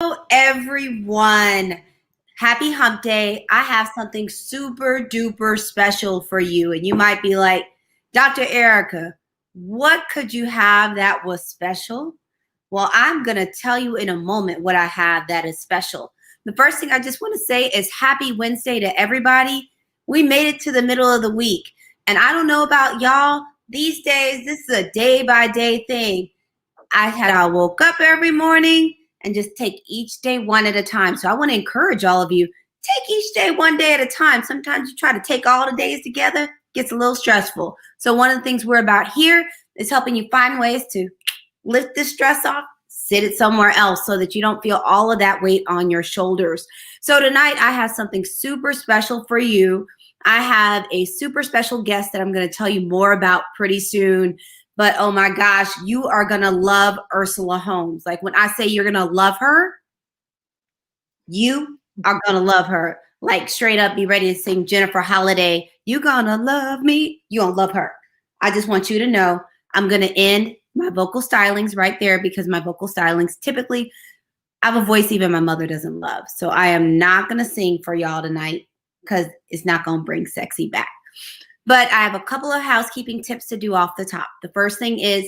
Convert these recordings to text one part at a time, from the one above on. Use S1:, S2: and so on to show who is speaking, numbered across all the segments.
S1: Hello, everyone. Happy hump day. I have something super duper special for you. And you might be like, Dr. Erica, what could you have that was special? Well, I'm going to tell you in a moment what I have that is special. The first thing I just want to say is happy Wednesday to everybody. We made it to the middle of the week. And I don't know about y'all. These days, this is a day by day thing. I woke up every morning and just take each day one at a time. So I want to encourage all of you, take each day one day at a time. Sometimes you try to take all the days together, gets a little stressful. So one of the things we're about here is helping you find ways to lift this stress off, sit it somewhere else so that you don't feel all of that weight on your shoulders. So tonight I have something super special for you. I have a super special guest that I'm going to tell you more about pretty soon. But oh my gosh, you are going to love Ursula Holmes. Like when I say you're going to love her, you are going to love her. Like straight up be ready to sing Jennifer Holiday. You gonna love me. You gonna love her. I just want you to know I'm going to end my vocal stylings right there because my vocal stylings typically I have a voice even my mother doesn't love. So I am not going to sing for y'all tonight because it's not going to bring sexy back. But I have a couple of housekeeping tips to do off the top. The first thing is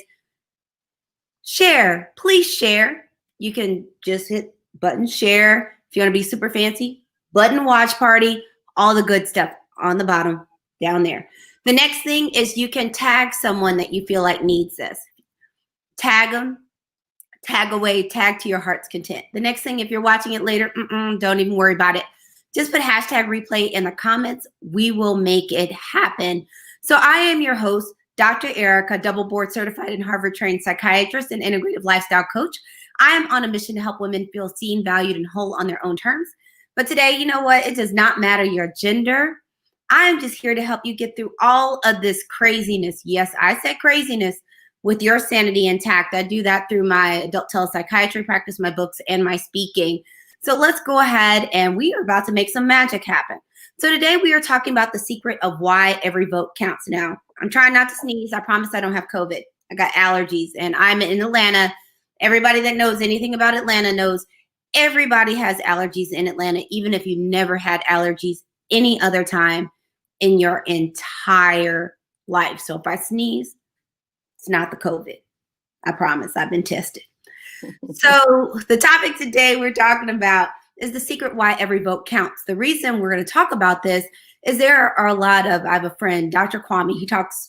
S1: share. Please share. You can just hit button share. If you want to be super fancy, button watch party, all the good stuff on the bottom down there. The next thing is you can tag someone that you feel like needs this. Tag them, tag away, tag to your heart's content. The next thing, if you're watching it later, don't even worry about it. Just put hashtag replay in the comments. We will make it happen. So I am your host, Dr. Erica, double board certified and Harvard trained psychiatrist and integrative lifestyle coach. I am on a mission to help women feel seen, valued, and whole on their own terms. But today, you know what? It does not matter your gender. I am just here to help you get through all of this craziness. Yes, I said craziness with your sanity intact. I do that through my adult telepsychiatry practice, my books, and my speaking. So let's go ahead and we are about to make some magic happen. So today we are talking about the secret of why every vote counts. Now, I'm trying not to sneeze. I promise I don't have COVID. I got allergies and I'm in Atlanta. Everybody that knows anything about Atlanta knows everybody has allergies in Atlanta, even if you never had allergies any other time in your entire life. So if I sneeze, it's not the COVID. I promise. I've been tested. So the topic today we're talking about is the secret why every vote counts. The reason we're going to talk about this is there are a lot of, I have a friend, Dr. Kwame,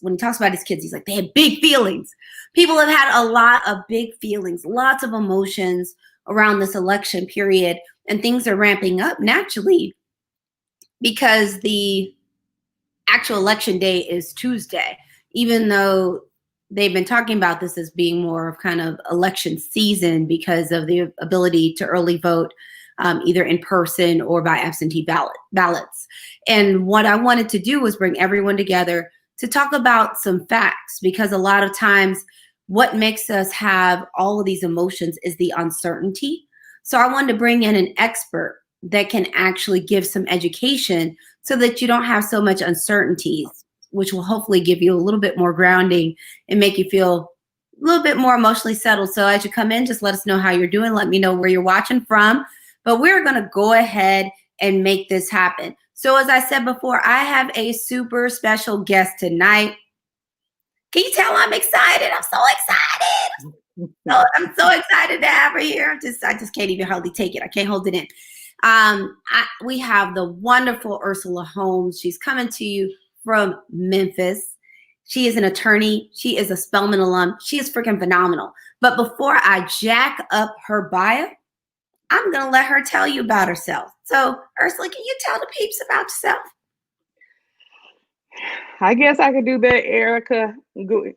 S1: when he talks about his kids, he's like, they have big feelings. People have had a lot of big feelings, lots of emotions around this election period, and things are ramping up naturally because the actual election day is Tuesday, even though they've been talking about this as being more of kind of election season because of the ability to early vote either in person or by absentee ballots. And what I wanted to do was bring everyone together to talk about some facts because a lot of times what makes us have all of these emotions is the uncertainty. So I wanted to bring in an expert that can actually give some education so that you don't have so much uncertainties, which will hopefully give you a little bit more grounding and make you feel a little bit more emotionally settled. So as you come in, just let us know how you're doing. Let me know where you're watching from. But we're going to go ahead and make this happen. So as I said before, I have a super special guest tonight. Can you tell I'm excited? I'm so excited. I'm so excited to have her here. I just can't even hardly take it. I can't hold it in. We have the wonderful Ursula Holmes. She's coming to you from Memphis. She is an attorney. She is a Spelman alum. She is freaking phenomenal. But before I jack up her bio, I'm going to let her tell you about herself. So, Ursula, can you tell the peeps about yourself?
S2: I guess I could do that, Erica.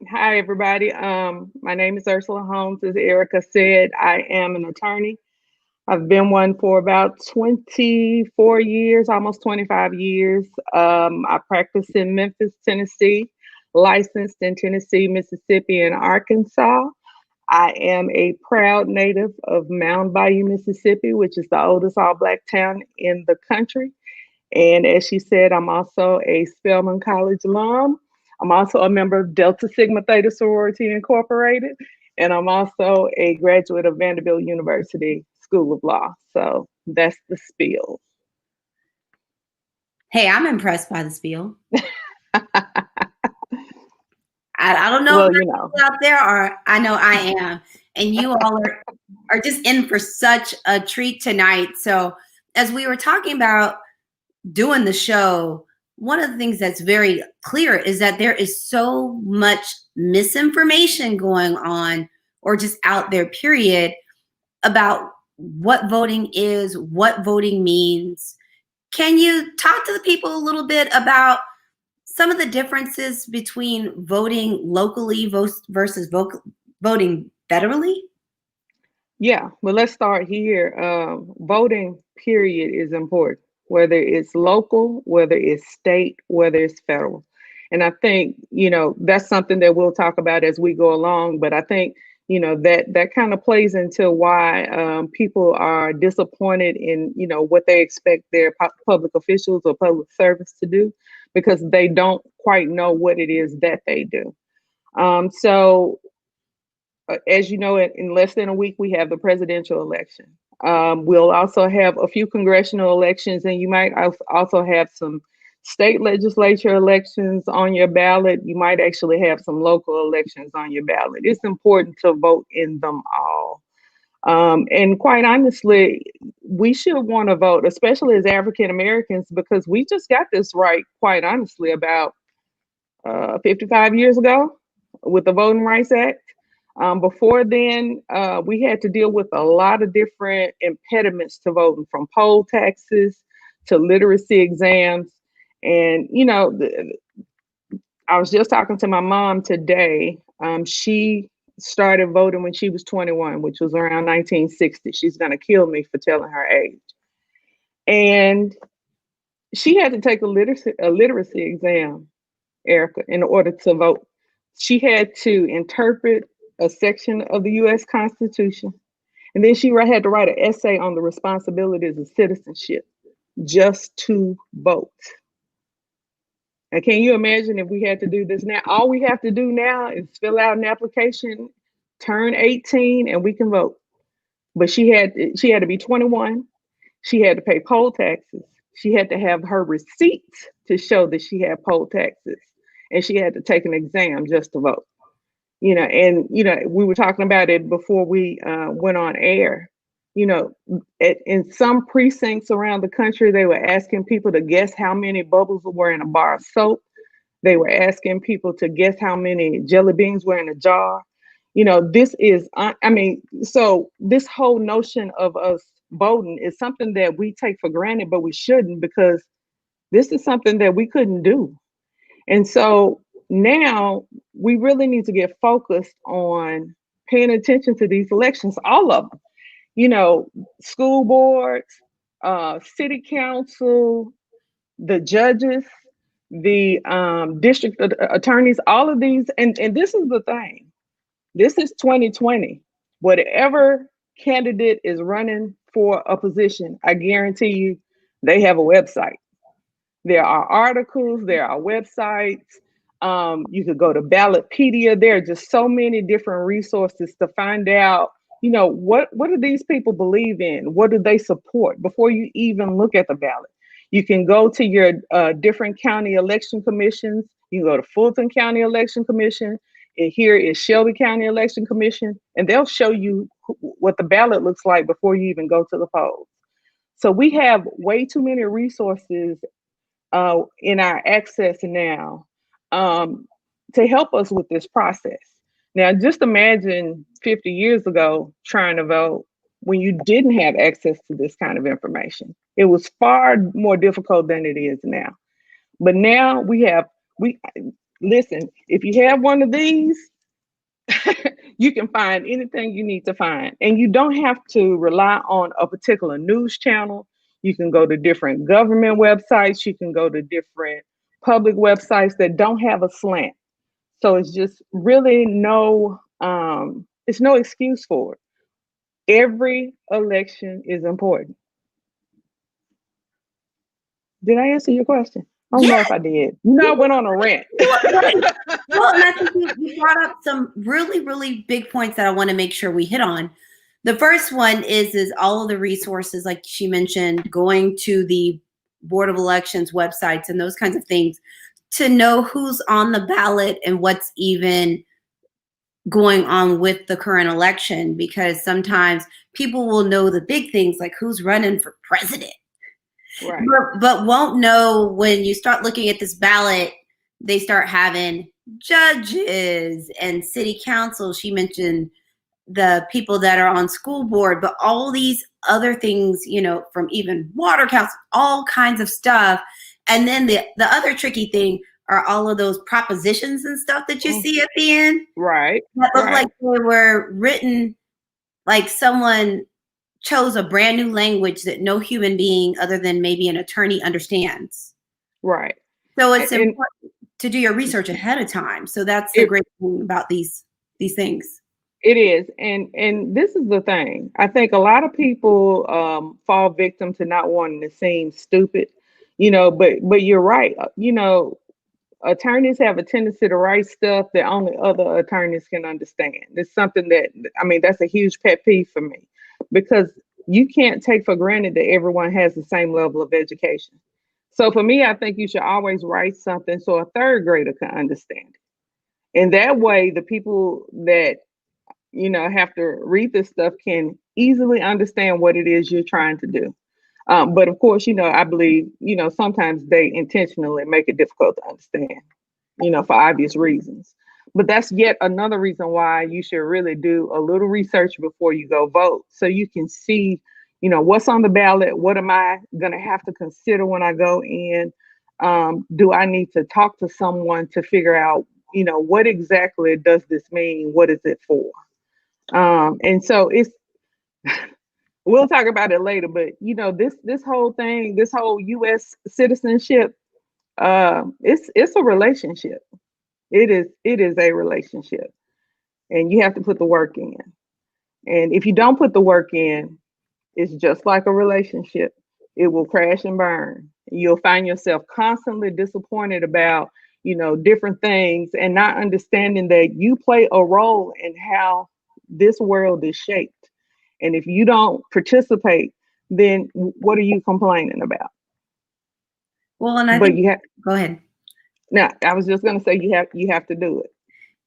S2: Hi, everybody. My name is Ursula Holmes. As Erica said, I am an attorney. I've been one for about 24 years, almost 25 years. I practice in Memphis, Tennessee, licensed in Tennessee, Mississippi, and Arkansas. I am a proud native of Mound Bayou, Mississippi, which is the oldest all-Black town in the country. And as she said, I'm also a Spelman College alum. I'm also a member of Delta Sigma Theta Sorority Incorporated. And I'm also a graduate of Vanderbilt University School of Law. So that's the spiel.
S1: Hey, I'm impressed by the spiel. I don't know
S2: Well,
S1: if people out there are. I know I am. And you all are just in for such a treat tonight. So as we were talking about doing the show, one of the things that's very clear is that there is so much misinformation going on or just out there, period, about what voting is, what voting means. Can you talk to the people a little bit about some of the differences between voting locally versus voting federally?
S2: Yeah, well, let's start here. Voting, period, is important, whether it's local, whether it's state, whether it's federal. And I think, that's something that we'll talk about as we go along. But I think, that kind of plays into why people are disappointed in, what they expect their public officials or public service to do, because they don't quite know what it is that they do. So as you know, in less than a week, we have the presidential election. We'll also have a few congressional elections, and you might also have some state legislature elections on your ballot. You might actually have some local elections on your ballot. It's important to vote in them all. And quite honestly, we should want to vote, especially as African Americans, because we just got this right, quite honestly, about 55 years ago with the Voting Rights Act. Before then, we had to deal with a lot of different impediments to voting, from poll taxes to literacy exams. And, I was just talking to my mom today. She started voting when she was 21, which was around 1960. She's going to kill me for telling her age. And she had to take a literacy exam, Erica, in order to vote. She had to interpret a section of the U.S. Constitution, and then she had to write an essay on the responsibilities of citizenship just to vote. And can you imagine if we had to do this now? All we have to do now is fill out an application, turn 18, and we can vote. But she had to be 21. She had to pay poll taxes. She had to have her receipts to show that she had poll taxes, and she had to take an exam just to vote. And we were talking about it before we went on air. In some precincts around the country, they were asking people to guess how many bubbles were in a bar of soap. They were asking people to guess how many jelly beans were in a jar. This is, so this whole notion of us voting is something that we take for granted, but we shouldn't, because this is something that we couldn't do. And so now we really need to get focused on paying attention to these elections, all of them. School boards, city council, the judges, the district attorneys, all of these. And this is the thing. This is 2020. Whatever candidate is running for a position, I guarantee you they have a website. There are articles, there are websites. You could go to Ballotpedia. There are just so many different resources to find out, what do these people believe in? What do they support before you even look at the ballot? You can go to your different county election commissions. You can go to Fulton County Election Commission. And here is Shelby County Election Commission. And they'll show you what the ballot looks like before you even go to the polls. So we have way too many resources in our access now to help us with this process. Now, just imagine 50 years ago trying to vote when you didn't have access to this kind of information. It was far more difficult than it is now. But now listen, if you have one of these, you can find anything you need to find. And you don't have to rely on a particular news channel. You can go to different government websites. You can go to different public websites that don't have a slant. So it's just really it's no excuse for it. Every election is important. Did I answer your question? I don't know if I did. I went on a rant.
S1: Well, and I think you brought up some really, really big points that I want to make sure we hit on. The first one is all of the resources, like she mentioned, going to the Board of Elections websites and those kinds of things to know who's on the ballot and what's even going on with the current election, because sometimes people will know the big things like who's running for president,
S2: Right.
S1: but won't know when you start looking at this ballot, they start having judges and city council. She mentioned the people that are on school board, but all these other things, you know, from even water council, all kinds of stuff. And then the other tricky thing are all of those propositions and stuff that you see at the end.
S2: Right.
S1: That look
S2: Right.
S1: like they were written like someone chose a brand new language that no human being other than maybe an attorney understands.
S2: Right.
S1: So it's
S2: And
S1: important to do your research ahead of time. So that's the
S2: it,
S1: great thing about these things.
S2: it is. And this is the thing. I think a lot of people fall victim to not wanting to seem stupid, but you're right. Attorneys have a tendency to write stuff that only other attorneys can understand. It's something that, I mean, that's a huge pet peeve for me, because you can't take for granted that everyone has the same level of education. So for me, I think you should always write something so a third grader can understand it. And that way, the people that, have to read this stuff can easily understand what it is you're trying to do. But of course, I believe, sometimes they intentionally make it difficult to understand, for obvious reasons. But that's yet another reason why you should really do a little research before you go vote, so you can see, what's on the ballot. What am I going to have to consider when I go in? Do I need to talk to someone to figure out, what exactly does this mean? What is it for? And so we'll talk about it later, but this whole thing, this whole U.S. citizenship, it's a relationship. It is a relationship, and you have to put the work in. And if you don't put the work in, it's just like a relationship. It will crash and burn. You'll find yourself constantly disappointed about, different things, and not understanding that you play a role in how this world is shaped. And if you don't participate, then what are you complaining about?
S1: Well, and I
S2: But
S1: think,
S2: you have.
S1: go ahead.
S2: Now, I was just going to say you have to do it.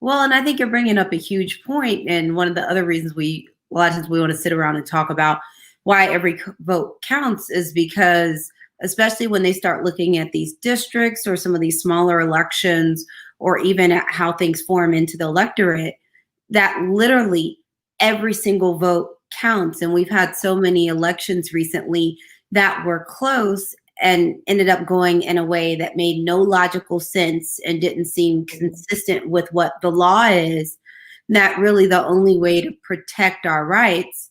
S1: Well, and I think you're bringing up a huge point, and one of the other reasons a lot of times we want to sit around and talk about why every vote counts is because, especially when they start looking at these districts or some of these smaller elections, or even at how things form into the electorate, that literally every single vote counts. And we've had so many elections recently that were close and ended up going in a way that made no logical sense and didn't seem consistent with what the law is, that really the only way to protect our rights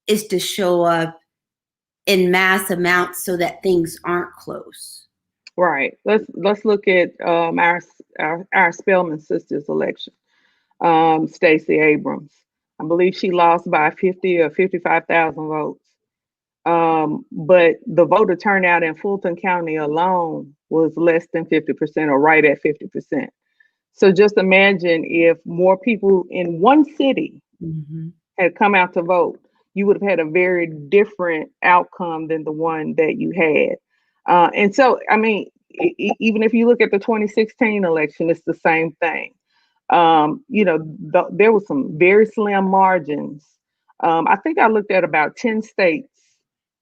S1: is to show up in mass amounts so that things aren't close.
S2: Right. Let's look at our Spelman sisters election. Stacey Abrams, I believe she lost by 50 or 55,000 votes. But the voter turnout in Fulton County alone was less than 50%, or right at 50%. So just imagine if more people in one city had come out to vote, you would have had a very different outcome than the one that you had. And so, I mean, even if you look at the 2016 election, it's the same thing. There was some very slim margins. I think I looked at about 10 states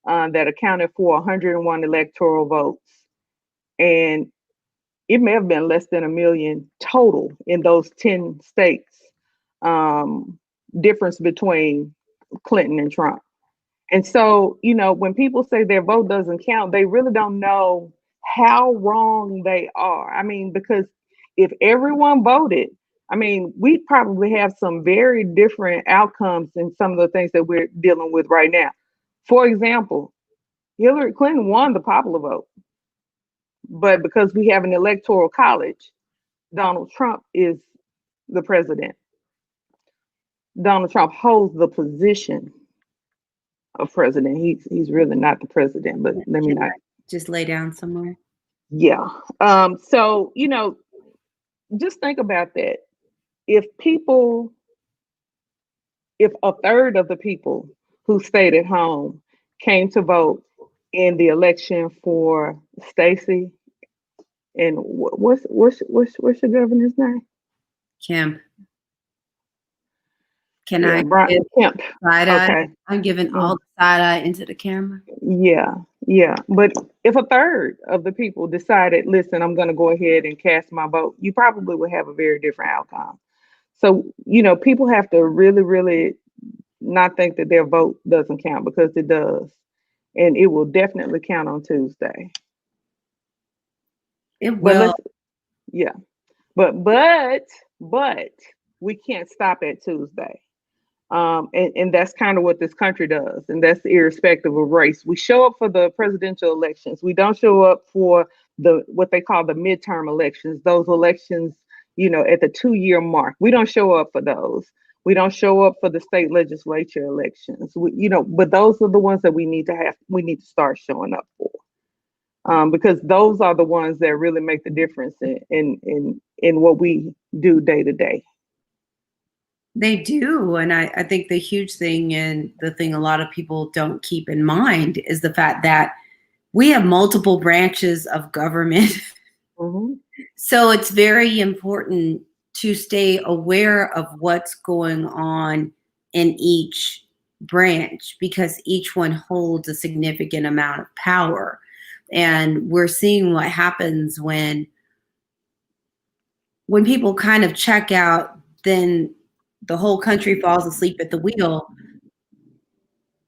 S2: that accounted for 101 electoral votes. And it may have been less than a million total in those 10 states, difference between Clinton and Trump. And so, when people say their vote doesn't count, they really don't know how wrong they are. I mean, because if everyone voted, I mean, we'd probably have some very different outcomes in some of the things that we're dealing with right now. For example, Hillary Clinton won the popular vote, but because we have an electoral college, Donald Trump is the president. Donald Trump holds the position of president. He's really not the president, but let me not
S1: just lay down somewhere.
S2: Yeah. So, just think about that. If people if a third of the people who stayed at home came to vote in the election for Stacey and what's your governor's name?
S1: Kim. Can
S2: Yeah,
S1: I
S2: Brian
S1: give
S2: Kemp.
S1: side eye?
S2: Okay.
S1: I'm giving all the side eye into the camera.
S2: Yeah, yeah. But if a third of the people decided, listen, I'm going to go ahead and cast my vote, you probably would have a very different outcome. So, people have to really, really not think that their vote doesn't count, because it does. And it will definitely count on Tuesday.
S1: It
S2: But
S1: will.
S2: yeah. But we can't stop at Tuesday. And that's kind of what this country does, and that's irrespective of race. We show up for the presidential elections. We don't show up for what they call the midterm elections. Those elections, at the 2-year mark. We don't show up for those. We don't show up for the state legislature elections. But those are the ones that we need to have. We need to start showing up for, because those are the ones that really make the difference in what we do day to day.
S1: They do. And I think the huge thing, and the thing a lot of people don't keep in mind, is the fact that we have multiple branches of government.
S2: Mm-hmm.
S1: So it's very important to stay aware of what's going on in each branch, because each one holds a significant amount of power. And we're seeing what happens when people kind of check out, then the whole country falls asleep at the wheel.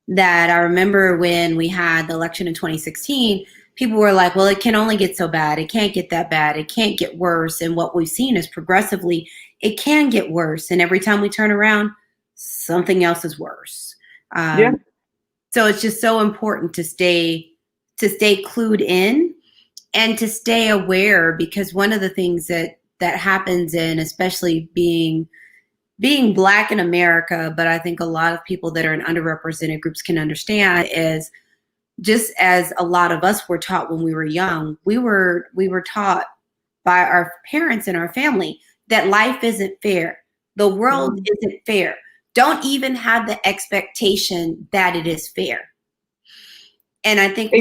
S1: That I remember when we had the election in 2016, people were like, well, it can only get so bad. It can't get that bad. It can't get worse. And what we've seen is progressively, it can get worse. And every time we turn around, something else is worse.
S2: Yeah.
S1: So it's just so important to stay clued in and to stay aware, because one of the things that happens, in especially being Black in America, but I think a lot of people that are in underrepresented groups can understand, is just as a lot of us were taught when we were young, we were taught by our parents and our family that life isn't fair. The world isn't fair. Don't even have the expectation that it is fair. And I think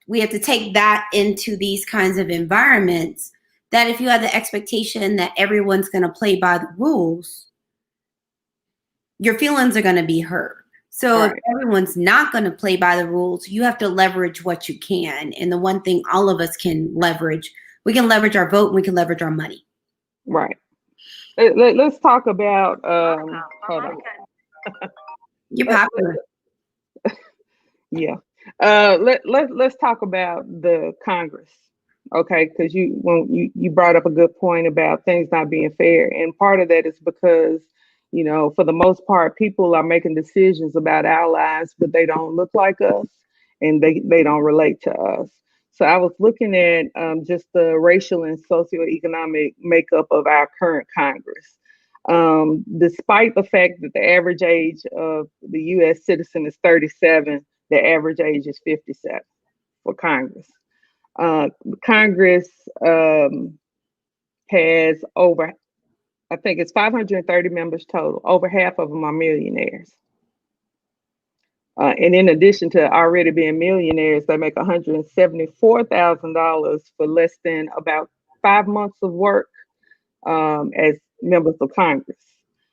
S1: we have to take that into these kinds of environments, that if you have the expectation that everyone's going to play by the rules, your feelings are going to be hurt. So
S2: Right.
S1: if everyone's not going to play by the rules, you have to leverage what you can. And the one thing all of us can leverage, we can leverage our vote and we can leverage our money.
S2: Right. Let's talk about, hold on.
S1: You're popular.
S2: Yeah. Let's talk about the Congress. Okay, because when you brought up a good point about things not being fair, and part of that is because, for the most part, people are making decisions about our lives, but they don't look like us, and they don't relate to us. So I was looking at just the racial and socioeconomic makeup of our current Congress. Despite the fact that the average age of the U.S. citizen is 37, the average age is 57 for Congress. Congress has over, I think it's 530 members total. Over half of them are millionaires. And in addition to already being millionaires, they make $174,000 for less than about 5 months of work as members of Congress.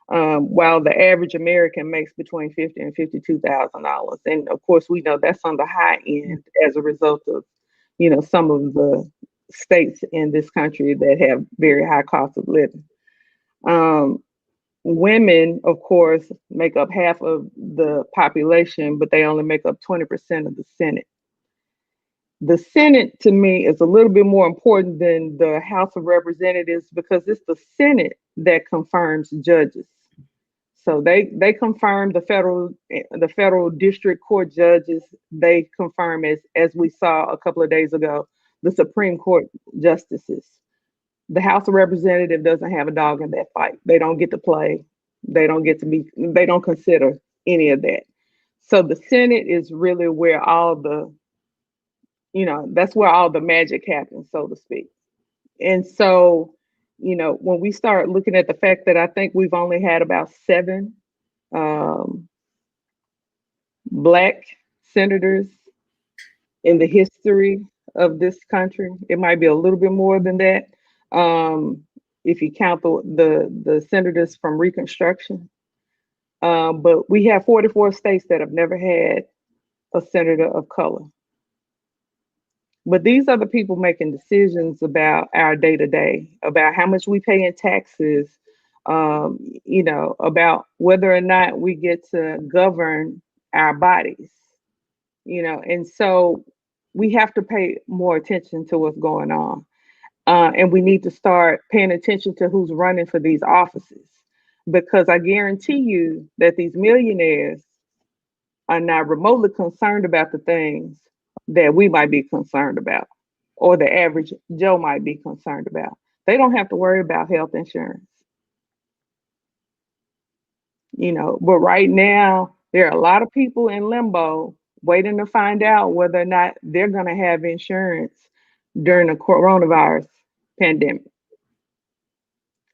S2: While the average American makes between $50,000 and $52,000. And of course, we know that's on the high end as a result of, some of the states in this country that have very high cost of living. Women, of course, make up half of the population, but they only make up 20% of the Senate. The Senate, to me, is a little bit more important than the House of Representatives, because it's the Senate that confirms judges. So they confirm the federal district court judges. They confirm, as we saw a couple of days ago, the Supreme Court justices. The House of Representatives doesn't have a dog in that fight. They don't get to play. They don't consider any of that. So the Senate is really where that's where all the magic happens, so to speak. And so, when we start looking at the fact that I think we've only had about 7 um, Black senators in the history of this country. It might be a little bit more than that, if you count the senators from Reconstruction. But we have 44 states that have never had a senator of color. But these are the people making decisions about our day to day, about how much we pay in taxes, about whether or not we get to govern our bodies, and so we have to pay more attention to what's going on. And we need to start paying attention to who's running for these offices, because I guarantee you that these millionaires are not remotely concerned about the things that we might be concerned about, or the average Joe might be concerned about. They don't have to worry about health insurance, but right now there are a lot of people in limbo waiting to find out whether or not they're going to have insurance during the coronavirus pandemic.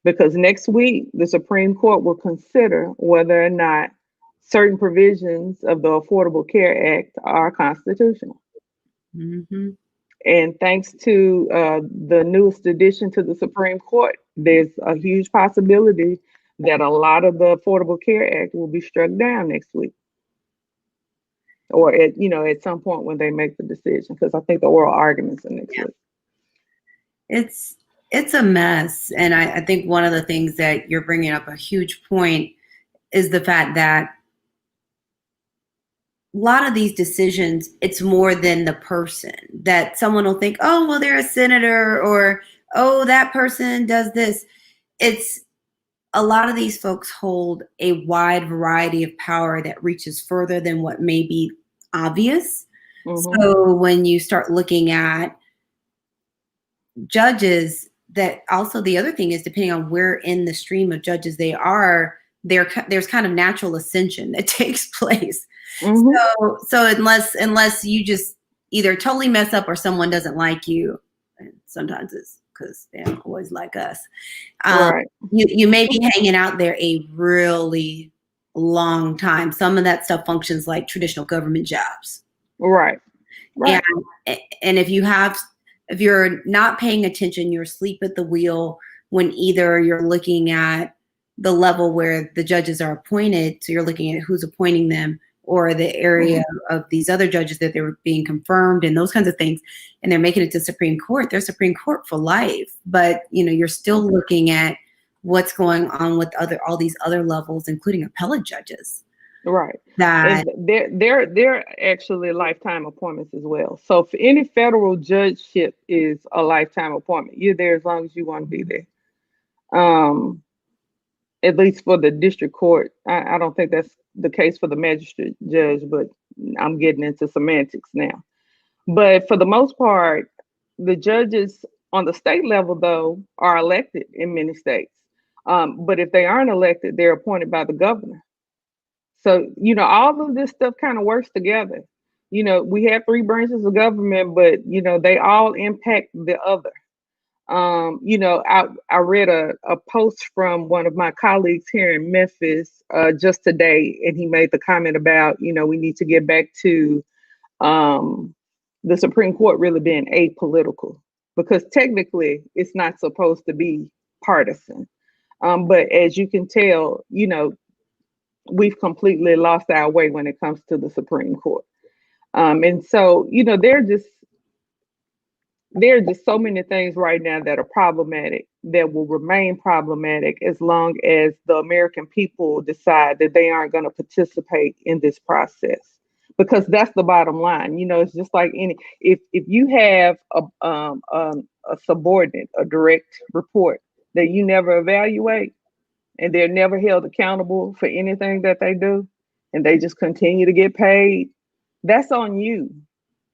S2: Because next week, the Supreme Court will consider whether or not certain provisions of the Affordable Care Act are constitutional.
S1: Mm-hmm.
S2: And thanks to the newest addition to the Supreme Court, there's a huge possibility that a lot of the Affordable Care Act will be struck down next week, or at some point when they make the decision, because I think the oral arguments are next week.
S1: It's a mess, and I think one of the things that you're bringing up, a huge point, is the fact that a lot of these decisions, it's more than the person. That someone will think, oh, well, they're a senator, or oh, that person does this. It's a lot of these folks hold a wide variety of power that reaches further than what may be obvious.
S2: Mm-hmm.
S1: So when you start looking at judges, that also the other thing is, depending on where in the stream of judges they are, there's kind of natural ascension that takes place.
S2: Mm-hmm.
S1: So unless you just either totally mess up or someone doesn't like you, and sometimes it's because they don't always like us.
S2: Right.
S1: You may be hanging out there a really long time. Some of that stuff functions like traditional government jobs.
S2: Right. Right.
S1: And if you're not paying attention, you're asleep at the wheel when either you're looking at the level where the judges are appointed, so you're looking at who's appointing them, or the area of these other judges that they were being confirmed and those kinds of things, and they're making it to Supreme Court. They're Supreme Court for life, but you're still looking at what's going on with all these other levels, including appellate judges.
S2: Right.
S1: That
S2: And they're actually lifetime appointments as well. So for any federal judgeship is a lifetime appointment. You're there as long as you want to be there. At least for the district court. I don't think that's the case for the magistrate judge, but I'm getting into semantics now. But for the most part, the judges on the state level, though, are elected in many states. But if they aren't elected, they're appointed by the governor. So, all of this stuff kind of works together. We have three branches of government, but, they all impact the other. I read a post from one of my colleagues here in Memphis just today, and he made the comment about, we need to get back to the Supreme Court really being apolitical, because technically it's not supposed to be partisan. But as you can tell, we've completely lost our way when it comes to the Supreme Court. And so, there are just so many things right now that are problematic, that will remain problematic as long as the American people decide that they aren't going to participate in this process. Because that's the bottom line. It's just like if you have a subordinate, a direct report that you never evaluate, and they're never held accountable for anything that they do, and they just continue to get paid, that's on you.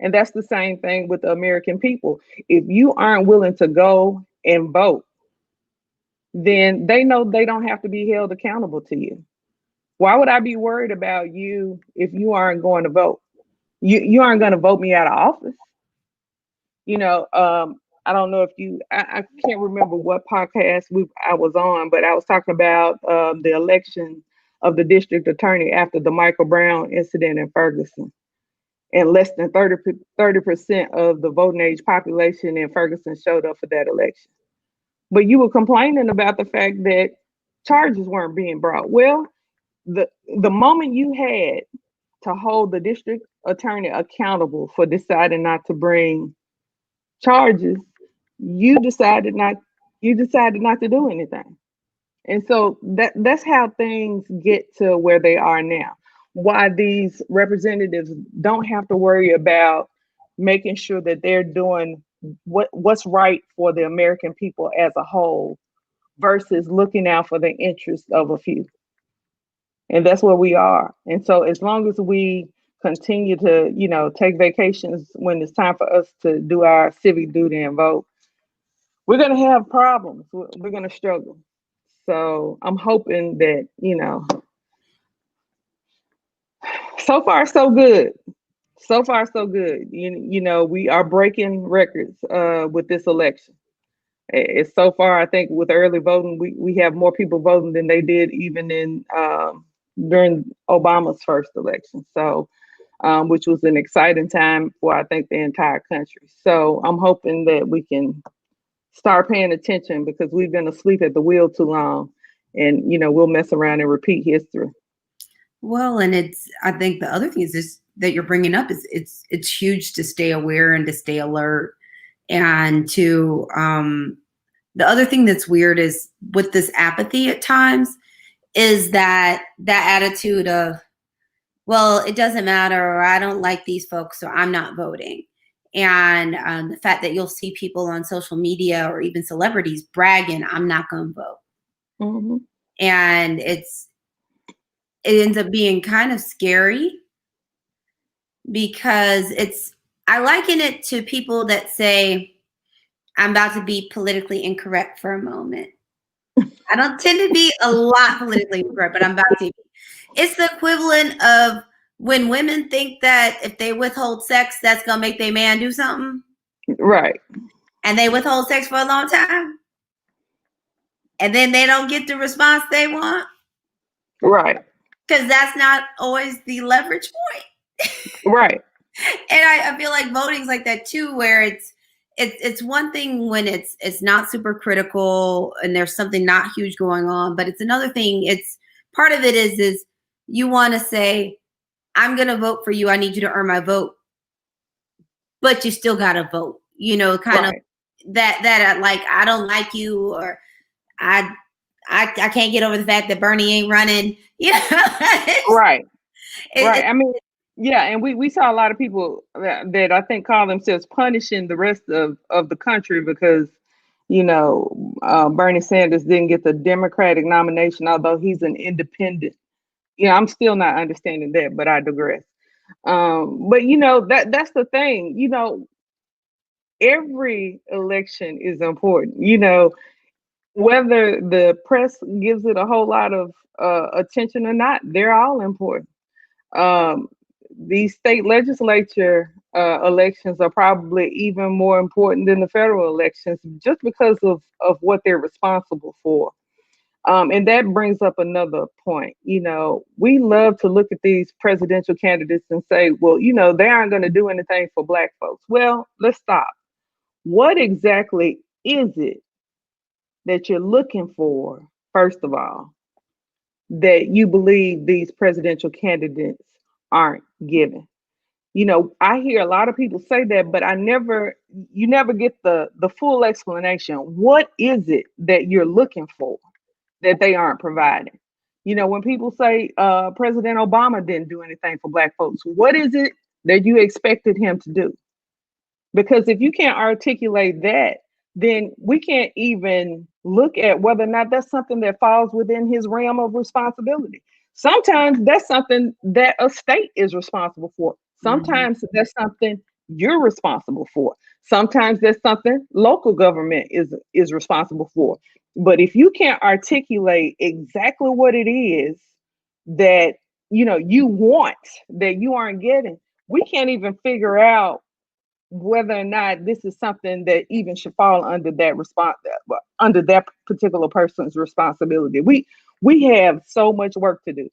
S2: And that's the same thing with the American people. If you aren't willing to go and vote, then they know they don't have to be held accountable to you. Why would I be worried about you if you aren't going to vote? You aren't going to vote me out of office. I don't know if I can't remember what podcast I was on, but I was talking about the election of the district attorney after the Michael Brown incident in Ferguson. And less than 30% of the voting age population in Ferguson showed up for that election. But you were complaining about the fact that charges weren't being brought. Well, the moment you had to hold the district attorney accountable for deciding not to bring charges, you decided not to do anything. And so that's how things get to where they are now. Why these representatives don't have to worry about making sure that they're doing what's right for the American people as a whole versus looking out for the interests of a few. And that's where we are. And so as long as we continue to, take vacations when it's time for us to do our civic duty and vote, we're going to have problems. We're going to struggle. So I'm hoping that, so far so good. So far so good. We are breaking records with this election. It's so far, I think, with early voting, we have more people voting than they did even in during Obama's first election. So, which was an exciting time for, I think, the entire country. So I'm hoping that we can start paying attention because we've been asleep at the wheel too long, and we'll mess around and repeat history.
S1: Well, and I think the other thing is this that you're bringing up is it's huge to stay aware and to stay alert, and to the other thing that's weird is with this apathy at times is that attitude of, well, it doesn't matter, or I don't like these folks, so I'm not voting. And the fact that you'll see people on social media or even celebrities bragging, I'm not going to vote.
S2: Mm-hmm.
S1: And it ends up being kind of scary because I liken it to people that say, I'm about to be politically incorrect for a moment. I don't tend to be a lot politically incorrect, but I'm about to be. It's the equivalent of when women think that if they withhold sex, that's going to make their man do something.
S2: Right.
S1: And they withhold sex for a long time. And then they don't get the response they want.
S2: Right.
S1: Because that's not always the leverage point.
S2: Right.
S1: And I feel like voting's like that too, where it's one thing when it's not super critical and there's something not huge going on, but it's another thing. It's part of it is you want to say, I'm going to vote for you. I need you to earn my vote, but you still got to vote, kind of that like, I don't like you, or I can't get over the fact that Bernie ain't running,
S2: Right. Right. I mean, yeah. And we saw a lot of people that I think call themselves punishing the rest of the country because, Bernie Sanders didn't get the Democratic nomination, although he's an independent. I'm still not understanding that, but I digress. But that's the thing. Every election is important. Whether the press gives it a whole lot of attention or not, they're all important. These state legislature elections are probably even more important than the federal elections, just because of what they're responsible for. And that brings up another point. We love to look at these presidential candidates and say, well, they aren't going to do anything for Black folks. Well, let's stop. What exactly is it that you're looking for, first of all, that you believe these presidential candidates aren't giving? I hear a lot of people say that, but you never get the full explanation. What is it that you're looking for that they aren't providing? When people say President Obama didn't do anything for Black folks, what is it that you expected him to do? Because if you can't articulate that, then we can't even look at whether or not that's something that falls within his realm of responsibility. Sometimes that's something that a state is responsible for. Sometimes that's something you're responsible for. Sometimes that's something local government is responsible for. But if you can't articulate exactly what it is that you want that you aren't getting, we can't even figure out whether or not this is something that even should fall under that under that particular person's responsibility. We have so much work to do.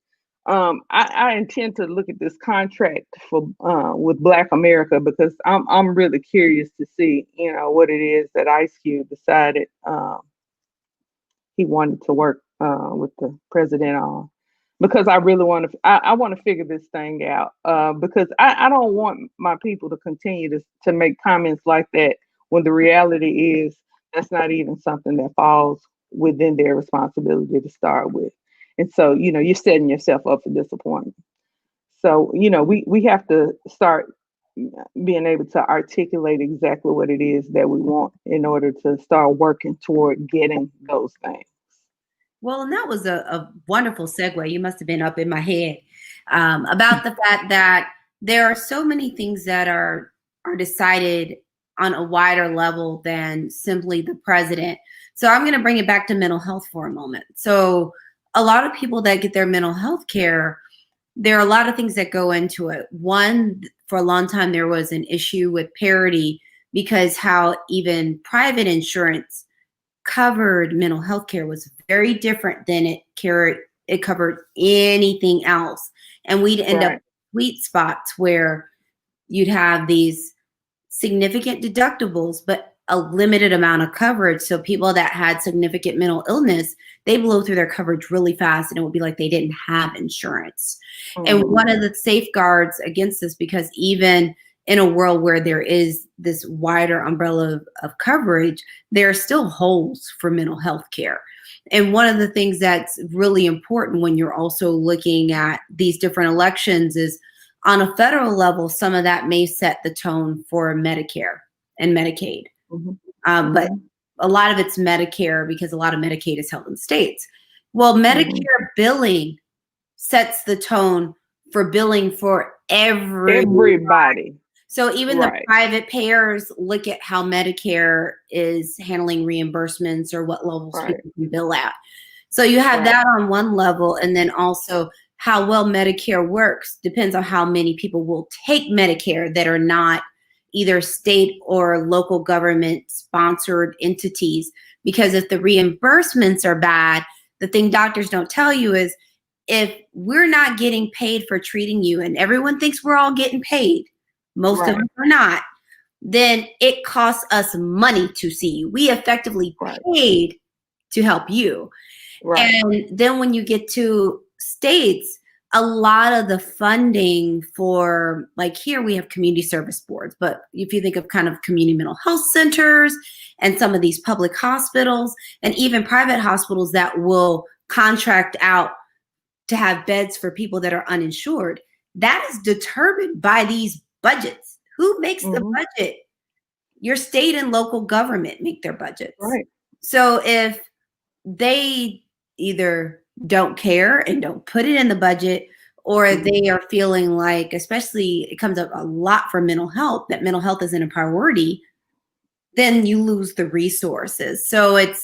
S2: I intend to look at this contract for with Black America, because I'm really curious to see, you know, what it is that Ice Cube decided he wanted to work with the president on, because I really want to. I want to figure this thing out, because I don't want my people to continue to make comments like that when the reality is that's not even something that falls within their responsibility to start with. And so, you know, you're setting yourself up for disappointment. So, you know, we have to start being able to articulate exactly what it is that we want in order to start working toward getting those things.
S1: Well, and that was a wonderful segue. You must have been up in my head about the fact that there are so many things that are decided on a wider level than simply the president. So I'm going to bring it back to mental health for a moment. So a lot of people that get their mental health care, there are a lot of things that go into it. One, for a long time, there was an issue with parity because how even private insurance covered mental health care was very different than it covered anything else. And we'd end up sweet spots where you'd have these significant deductibles, but a limited amount of coverage. So people that had significant mental illness, they blow through their coverage really fast, and it would be like they didn't have insurance. And one of the safeguards against this, because even in a world where there is this wider umbrella of coverage, there are still holes for mental health care. And one of the things that's really important when you're also looking at these different elections is on a federal level, some of that may set the tone for Medicare and Medicaid. But a lot of it's Medicare because a lot of Medicaid is held in states. Well, Medicare billing sets the tone for billing for everybody. So even the private payers look at how Medicare is handling reimbursements or what levels people can bill at. So you have that on one level, and then also how well Medicare works depends on how many people will take Medicare that are not either state or local government sponsored entities. Because if the reimbursements are bad, the thing doctors don't tell you is if we're not getting paid for treating you, and everyone thinks we're all getting paid, most of them are not, then it costs us money to see you. We effectively paid to help you. And then when you get to states, a lot of the funding for, like here we have community service boards, but if you think of kind of community mental health centers and some of these public hospitals and even private hospitals that will contract out to have beds for people that are uninsured, that is determined by these budgets. Who makes the budget? Your state and local government make their budgets. So if they either don't care and don't put it in the budget, or they are feeling like, especially it comes up a lot for mental health, that mental health isn't a priority, then you lose the resources. So it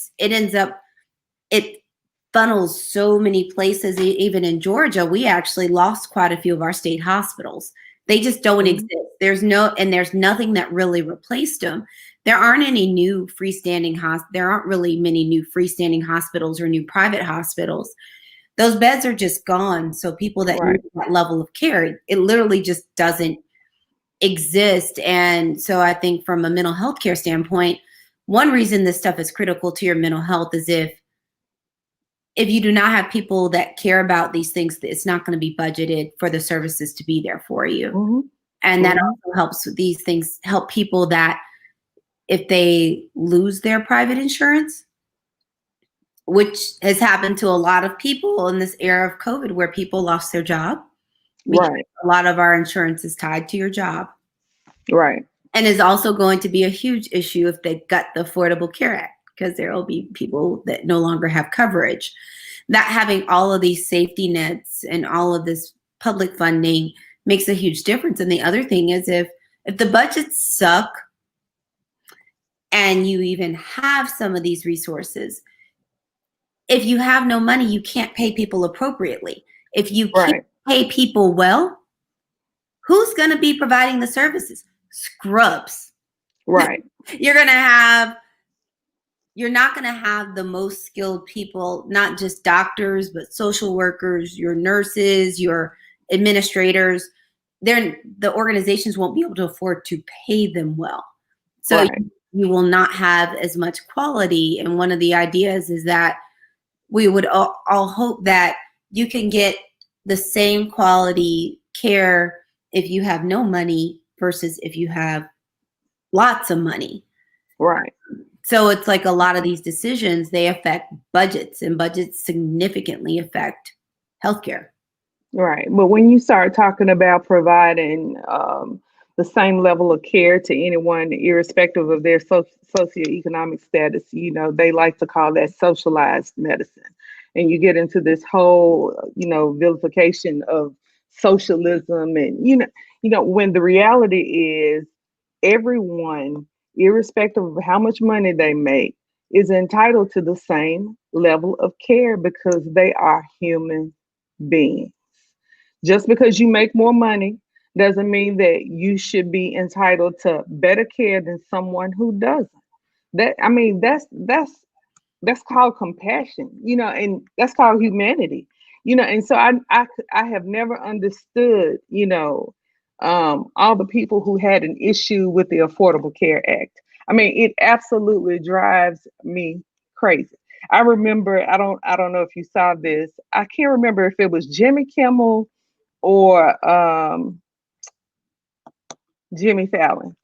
S1: funnels so many places. Even in Georgia, we actually lost quite a few of our state hospitals. They just don't exist. There's nothing that really replaced them. There aren't any new freestanding there aren't really many new freestanding hospitals or new private hospitals. Those beds are just gone. So people that need that level of care, it literally just doesn't exist. And so I think from a mental health care standpoint, one reason this stuff is critical to your mental health is if you do not have people that care about these things, it's not going to be budgeted for the services to be there for you. And that also helps with these things, help people that if they lose their private insurance, which has happened to a lot of people in this era of COVID where people lost their job. A lot of our insurance is tied to your job. And is also going to be a huge issue if they gut the Affordable Care Act, because there will be people that no longer have coverage. That having all of these safety nets and all of this public funding makes a huge difference. And the other thing is if the budgets suck and you even have some of these resources, if you have no money, you can't pay people appropriately. If you can't pay people well, who's going to be providing the services? scrubs.
S2: Right.
S1: You're not going to have the most skilled people, not just doctors, but social workers, your nurses, your administrators. The organizations won't be able to afford to pay them well. So
S2: Right.
S1: you will not have as much quality. And one of the ideas is that we would all hope that you can get the same quality care if you have no money versus if you have lots of money.
S2: Right.
S1: So it's like a lot of these decisions, they affect budgets, and budgets significantly affect healthcare.
S2: Right. But when you start talking about providing the same level of care to anyone, irrespective of their socioeconomic status, they like to call that socialized medicine. And you get into this whole, vilification of socialism. And, when the reality is everyone, irrespective of how much money they make, is entitled to the same level of care because they are human beings. Just because you make more money doesn't mean that you should be entitled to better care than someone who doesn't. That's called compassion, and that's called humanity, and so I have never understood, all the people who had an issue with the Affordable Care Act. I mean, it absolutely drives me crazy. I remember, I don't know if you saw this. I can't remember if it was Jimmy Kimmel or Jimmy Fallon,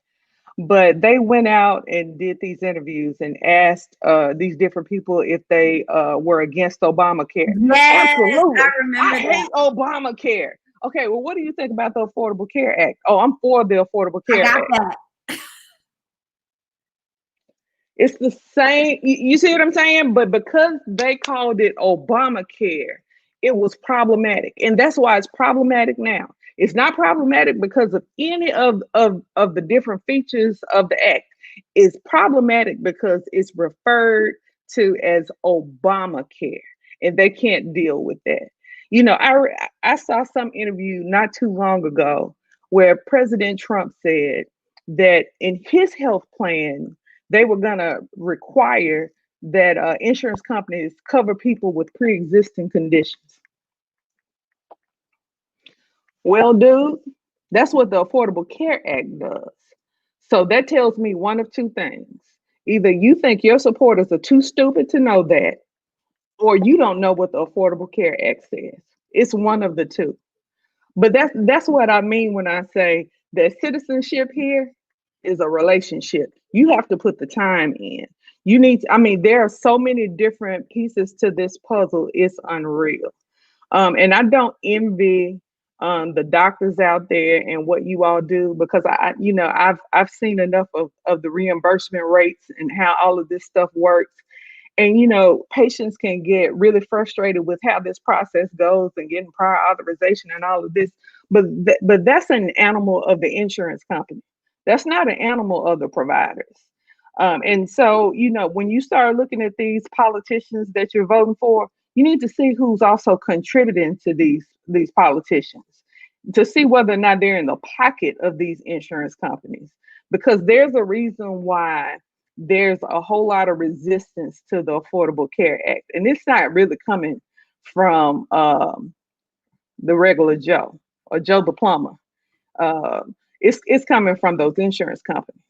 S2: but they went out and did these interviews and asked these different people if they were against Obamacare.
S1: Yes,
S2: Absolutely.
S1: I remember
S2: I hate Obamacare. Okay, well, what do you think about the Affordable Care Act? Oh, I'm for the Affordable
S1: I
S2: Care
S1: got
S2: Act.
S1: that.
S2: It's the same. You see what I'm saying? But because they called it Obamacare, it was problematic. And that's why it's problematic now. It's not problematic because of any of the different features of the act. It's problematic because it's referred to as Obamacare, and they can't deal with that. I saw some interview not too long ago where President Trump said that in his health plan, they were going to require that insurance companies cover people with pre-existing conditions. Well, dude, that's what the Affordable Care Act does. So that tells me one of two things. Either you think your supporters are too stupid to know that, or you don't know what the Affordable Care Act says. It's one of the two. But that's what I mean when I say that citizenship here is a relationship. You have to put the time in. There are so many different pieces to this puzzle. It's unreal. And I don't envy the doctors out there and what you all do, because I've seen enough of the reimbursement rates and how all of this stuff works. And patients can get really frustrated with how this process goes and getting prior authorization and all of this. But that's an animal of the insurance company. That's not an animal of the providers. And so, when you start looking at these politicians that you're voting for, you need to see who's also contributing to these politicians, to see whether or not they're in the pocket of these insurance companies, because there's a reason why there's a whole lot of resistance to the Affordable Care Act. And it's not really coming from the regular Joe or Joe the plumber. It's coming from those insurance companies.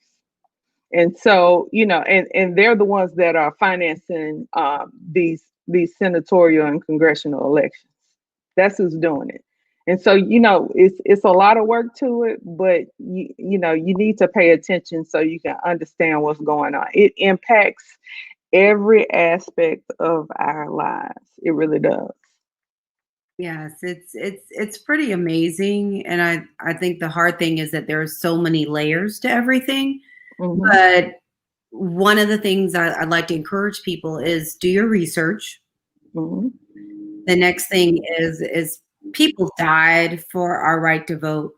S2: And so, and they're the ones that are financing these senatorial and congressional elections. That's who's doing it. And so, it's a lot of work to it, but you need to pay attention so you can understand what's going on. It impacts every aspect of our lives. It really does.
S1: Yes, it's pretty amazing. And I think the hard thing is that there are so many layers to everything.
S2: Mm-hmm.
S1: But one of the things I'd like to encourage people is do your research.
S2: Mm-hmm.
S1: The next thing is people died for our right to vote,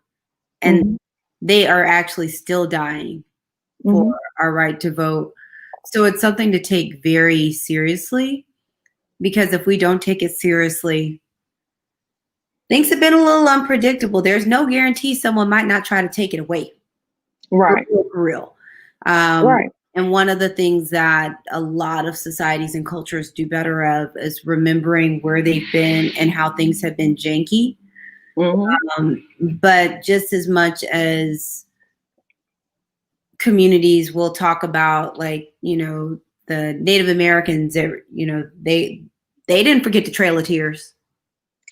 S1: and
S2: Mm-hmm.
S1: they are actually still dying for
S2: Mm-hmm.
S1: our right to vote. So it's something to take very seriously, because if we don't take it seriously, things have been a little unpredictable. There's no guarantee someone might not try to take it away.
S2: Right.
S1: For real. Um,
S2: Right.
S1: and one of the things that a lot of societies and cultures do better of is remembering where they've been and how things have been janky.
S2: Mm-hmm.
S1: But just as much as communities will talk about, like, the Native Americans, they didn't forget the Trail of Tears,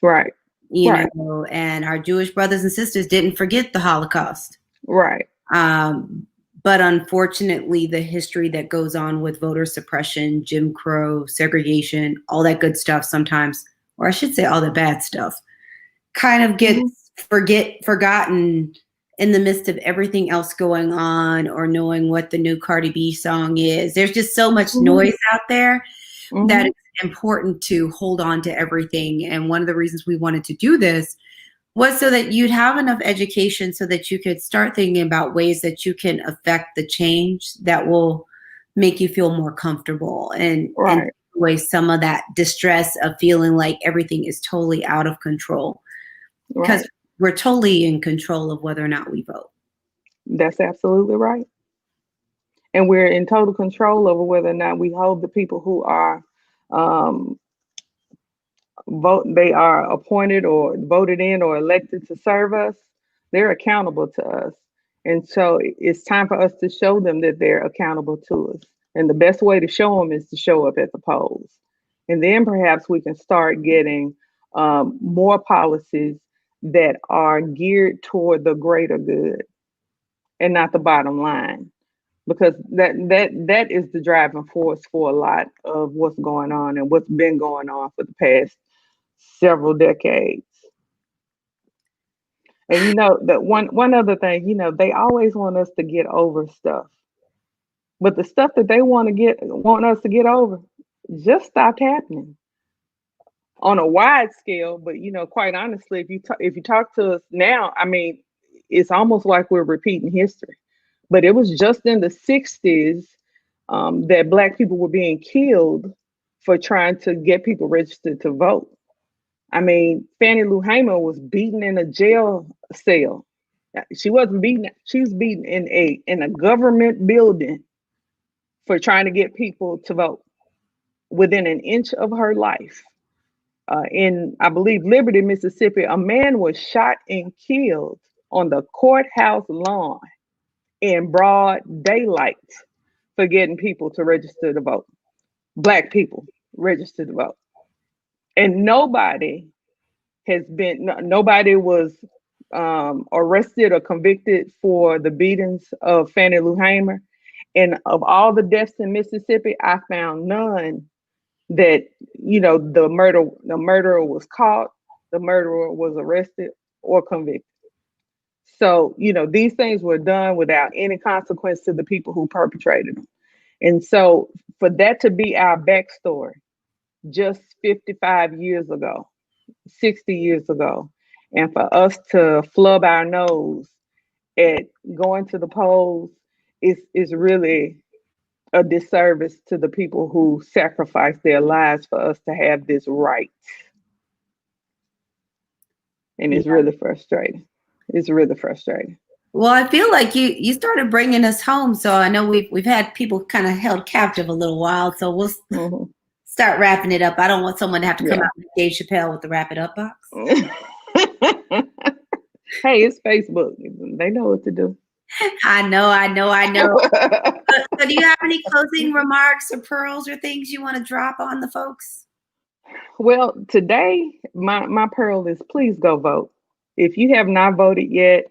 S2: Right. Right.
S1: and our Jewish brothers and sisters didn't forget the Holocaust.
S2: Right.
S1: Um, but unfortunately, the history that goes on with voter suppression, Jim Crow, segregation, all that good stuff sometimes, or I should say all the bad stuff, kind of gets forgotten in the midst of everything else going on, or knowing what the new Cardi B song is. There's just so much noise out there that it's important to hold on to everything. And one of the reasons we wanted to do this was so that you'd have enough education so that you could start thinking about ways that you can affect the change that will make you feel more comfortable, and
S2: Right.
S1: take away some of that distress of feeling like everything is totally out of control, because
S2: Right.
S1: we're totally in control of whether or not we vote.
S2: That's absolutely right. And we're in total control over whether or not we hold the people who are um, they are appointed or voted in or elected to serve us. They're accountable to us. And so it's time for us to show them that they're accountable to us. And the best way to show them is to show up at the polls. And then perhaps we can start getting more policies that are geared toward the greater good and not the bottom line, because that is the driving force for a lot of what's going on and what's been going on for the past several decades. And that one other thing, they always want us to get over stuff, but the stuff that they want us to get over just stopped happening on a wide scale. But quite honestly, if you talk to us now, I mean, it's almost like we're repeating history. But it was just in the 60s that Black people were being killed for trying to get people registered to vote. I mean, Fannie Lou Hamer was beaten in a jail cell. She wasn't beaten; she was beaten in a government building for trying to get people to vote within an inch of her life. In, I believe, Liberty, Mississippi, a man was shot and killed on the courthouse lawn in broad daylight for getting people to register to vote. Black people registered to vote. And nobody was arrested or convicted for the beatings of Fannie Lou Hamer. And of all the deaths in Mississippi, I found none that, the murderer was caught, the murderer was arrested or convicted. So, these things were done without any consequence to the people who perpetrated them. And so for that to be our backstory just 55 years ago, 60 years ago, and for us to flub our nose at going to the polls is really a disservice to the people who sacrificed their lives for us to have this right. And it's really frustrating. It's really frustrating.
S1: Well, I feel like you started bringing us home, so I know we've had people kind of held captive a little while, so we'll start wrapping it up. I don't want someone to have to come out with Dave Chappelle with the wrap it up box.
S2: Hey, it's Facebook. They know what to do.
S1: I know. So do you have any closing remarks or pearls or things you want to drop on the folks?
S2: Well, today, my pearl is please go vote. If you have not voted yet,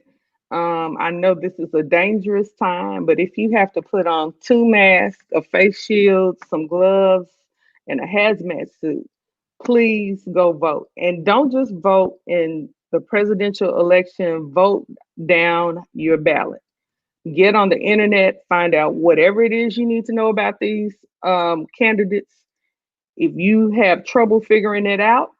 S2: I know this is a dangerous time, but if you have to put on 2 masks, a face shield, some gloves, and a hazmat suit, please go vote. And don't just vote in the presidential election, vote down your ballot. Get on the internet, find out whatever it is you need to know about these candidates. If you have trouble figuring it out,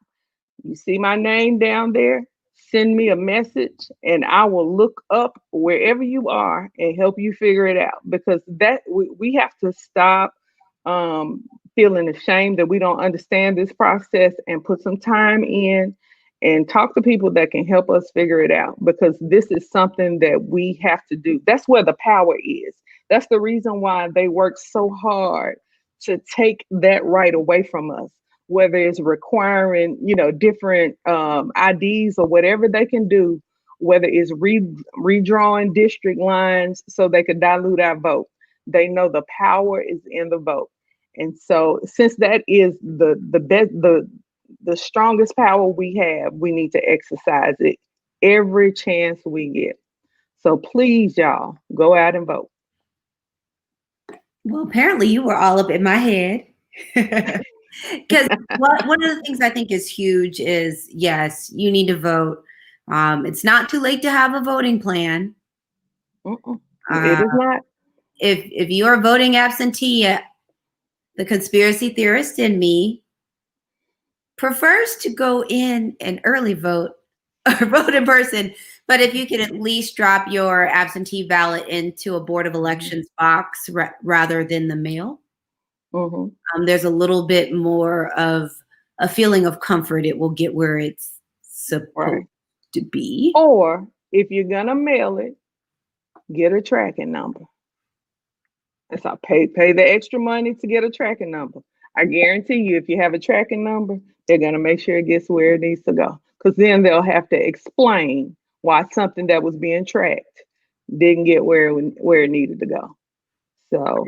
S2: you see my name down there, send me a message and I will look up wherever you are and help you figure it out, because that we have to stop feeling ashamed that we don't understand this process and put some time in and talk to people that can help us figure it out, because this is something that we have to do. That's where the power is. That's the reason why they work so hard to take that right away from us, whether it's requiring, different IDs or whatever they can do, whether it's redrawing district lines so they could dilute our vote. They know the power is in the vote. And so since that is the best, the strongest power we have, we need to exercise it every chance we get. So please, y'all, go out and vote.
S1: Well, apparently you were all up in my head. Because one of the things I think is huge is, yes, you need to vote. It's not too late to have a voting plan.
S2: It is not.
S1: If you are voting absentee, the conspiracy theorist in me prefers to go in and early vote or vote in person. But if you can at least drop your absentee ballot into a Board of Elections box rather than the mail, there's a little bit more of a feeling of comfort. It will get where it's supposed to be.
S2: Or if you're going to mail it, get a tracking number. That's all. Pay the extra money to get a tracking number. I guarantee you, if you have a tracking number, they're going to make sure it gets where it needs to go. Because then they'll have to explain why something that was being tracked didn't get where it needed to go. So,